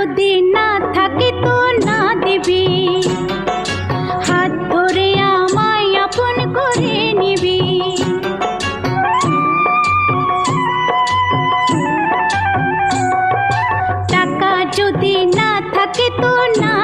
যদি না থাকে তো না দিবি, হাত ধরে আমায় আপন করে নিবি। টাকা যদি না থাকে তো না